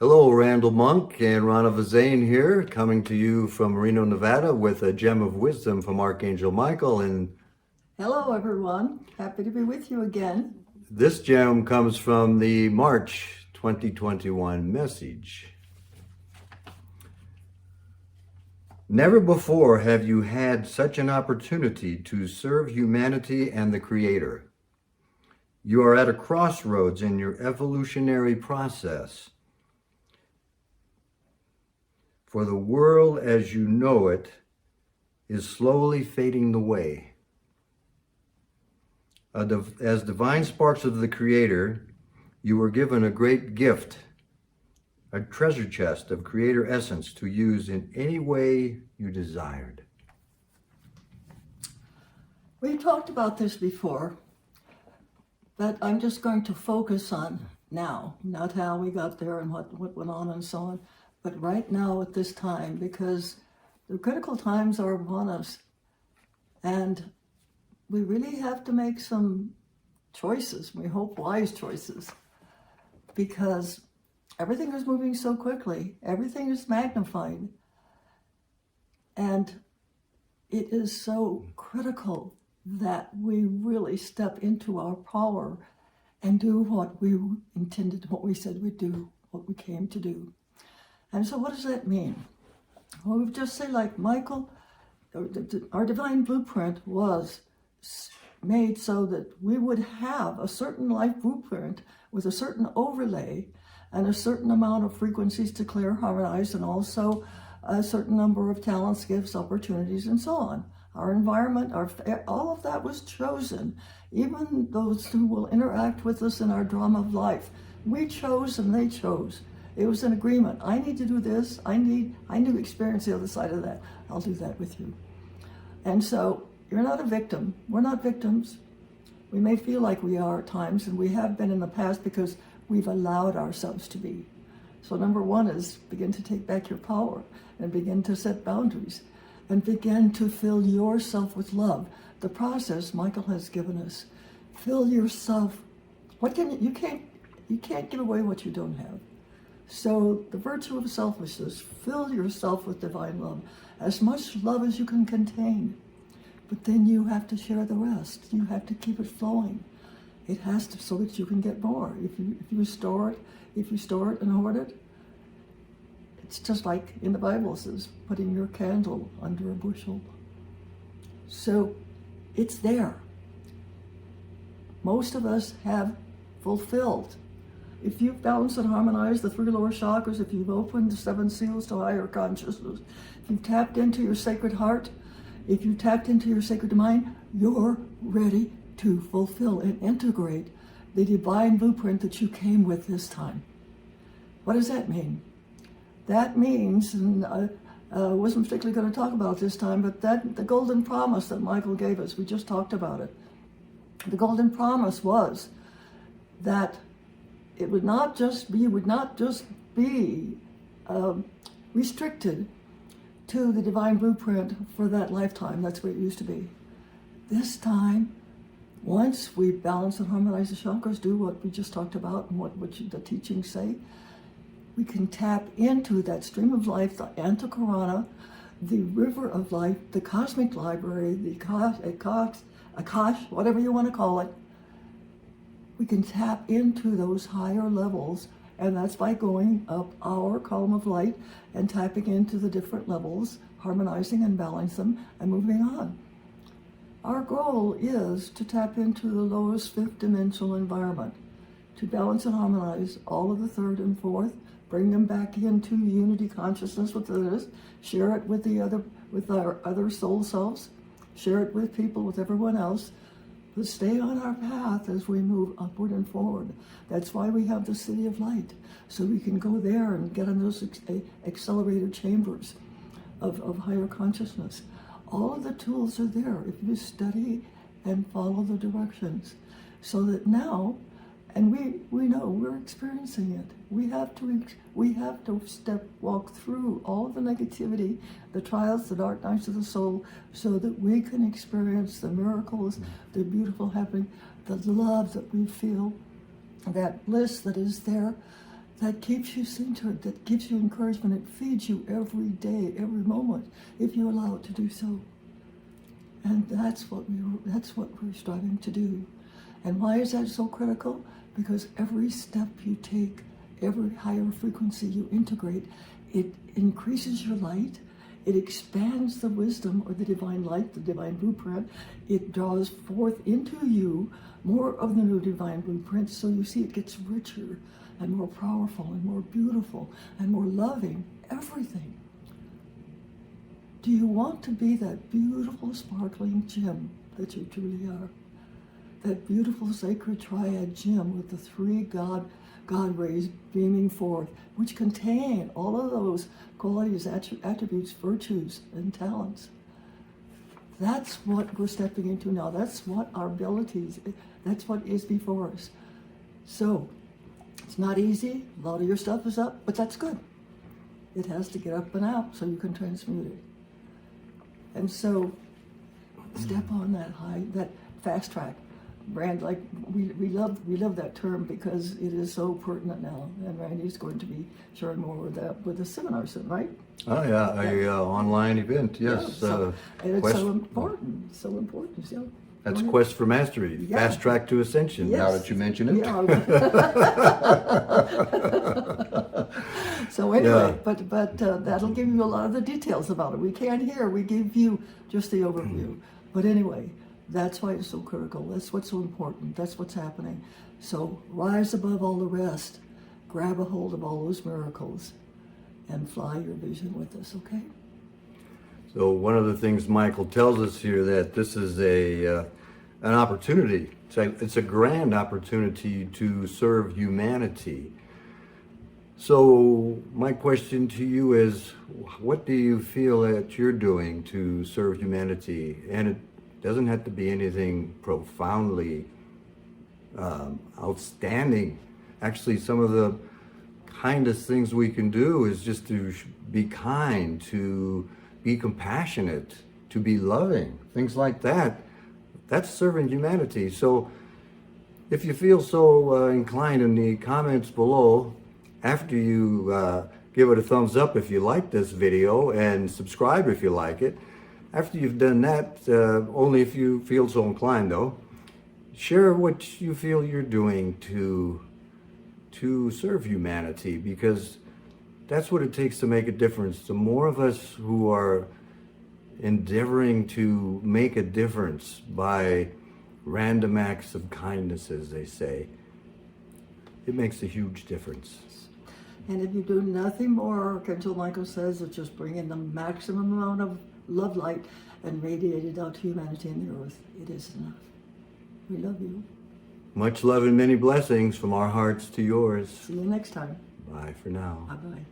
Hello, Randall Monk and Rana Vazane here, coming to you from Reno, Nevada with a gem of wisdom from Archangel Michael. And Hello, everyone. Happy to be with you again. this gem comes from the March 2021 message. Never before have you had such an opportunity to serve humanity and the Creator. You are at a crossroads in your evolutionary process. For the world as you know it is slowly fading away. As divine sparks of the Creator, you were given a great gift, a treasure chest of Creator essence to use in any way you desired. We've talked about this before, but I'm just going to focus on now, not how we got there and what went on and so on, but right now at this time, because the critical times are upon us, and we really have to make some choices. We hope wise choices, because everything is moving so quickly. Everything is magnified. And it is so critical that we really step into our power and do what we intended, what we said we'd do, what we came to do. And so what does that mean? Well, we just say, like Michael, our divine blueprint was made so that we would have a certain life blueprint with a certain overlay and a certain amount of frequencies to clear, harmonize, and also a certain number of talents, gifts, opportunities, and so on. Our environment, all of that was chosen. Even those who will interact with us in our drama of life, we chose and they chose. It was an agreement. I need to do this. I need to experience the other side of that. I'll do that with you. And so you're not a victim. We're not victims. We may feel like we are at times, and we have been in the past because we've allowed ourselves to be. So number one is begin to take back your power and begin to set boundaries and begin to fill yourself with love. The process Michael has given us. Fill yourself. You can't give away what you don't have. So the virtue of selflessness, fill yourself with divine love, as much love as you can contain. But then you have to share the rest. You have to keep it flowing. It has to, so that you can get more. If you store it and hoard it, it's just like in the Bible it says, putting your candle under a bushel. So it's there. Most of us have fulfilled. If you've balanced and harmonized the 3 lower chakras, if you've opened the 7 seals to higher consciousness, if you've tapped into your sacred heart, if you've tapped into your sacred mind, you're ready to fulfill and integrate the divine blueprint that you came with this time. What does that mean? That means, and I wasn't particularly going to talk about this time, but that the golden promise that Michael gave us, we just talked about it. The golden promise was that it would not just be restricted to the divine blueprint for that lifetime. That's what it used to be. This time, once we balance and harmonize the chakras, do what we just talked about and what the teachings say, we can tap into that stream of life, the Antakarana, the river of life, the cosmic library, the Akash, whatever you want to call it. We can tap into those higher levels, and that's by going up our column of light and tapping into the different levels, harmonizing and balancing them, and moving on. Our goal is to tap into the lowest 5th dimensional environment, to balance and harmonize all of the 3rd and 4th, bring them back into unity consciousness with us, share it with our other soul selves, share it with people, with everyone else, but stay on our path as we move upward and forward. That's why we have the City of Light, so we can go there and get in those accelerated chambers of higher consciousness. All of the tools are there if you study and follow the directions. So that now, and we know we're experiencing it. We have to walk through all of the negativity, the trials, the dark nights of the soul, so that we can experience the miracles, the beautiful happening, the love that we feel, that bliss that is there, that keeps you centered, that gives you encouragement. It feeds you every day, every moment, if you allow it to do so. And that's what we're striving to do. And why is that so critical? Because every step you take, every higher frequency you integrate, it increases your light. It expands the wisdom or the divine light, the divine blueprint. It draws forth into you more of the new divine blueprint. So you see it gets richer and more powerful and more beautiful and more loving, everything. Do you want to be that beautiful, sparkling gem that you truly are? That beautiful sacred triad gem with the three God rays beaming forth, which contain all of those qualities, attributes, virtues, and talents. That's what we're stepping into now. That's what our abilities, that's what is before us. So, it's not easy. A lot of your stuff is up, but that's good. It has to get up and out so you can transmute it. And so, step on that that fast track. Brand, like we love that term because it is so pertinent now, and Randy's going to be sharing more with that with the seminar soon, right? Oh yeah, a online event. Yes. Yeah, so, and it's Quest- so important, Yeah. That's Quest for Mastery, Yeah. Fast Track to Ascension. Now Yes. that you mention it. Yeah. So anyway, Yeah. but that'll give you a lot of the details about it. We can't hear. We give you just the overview. But anyway, that's why it's so critical. That's what's so important. That's what's happening. So rise above all the rest. Grab a hold of all those miracles and fly your vision with us, okay? So one of the things Michael tells us here that this is an opportunity. It's a grand opportunity to serve humanity. So my question to you is, what do you feel that you're doing to serve humanity? And it doesn't have to be anything profoundly outstanding. Actually, some of the kindest things we can do is just to be kind, to be compassionate, to be loving, things like that. That's serving humanity. So if you feel so inclined, in the comments below, after you give it a thumbs up if you like this video and subscribe if you like it, after you've done that, only if you feel so inclined though, share what you feel you're doing to serve humanity, because that's what it takes to make a difference. The more of us who are endeavoring to make a difference by random acts of kindness, as they say, it makes a huge difference. And if you do nothing more, Archangel Michael says, it's just bring in the maximum amount of love light and radiate it out to humanity and the earth. It is enough. We love you. Much love and many blessings from our hearts to yours. See you next time. Bye for now. Bye-bye.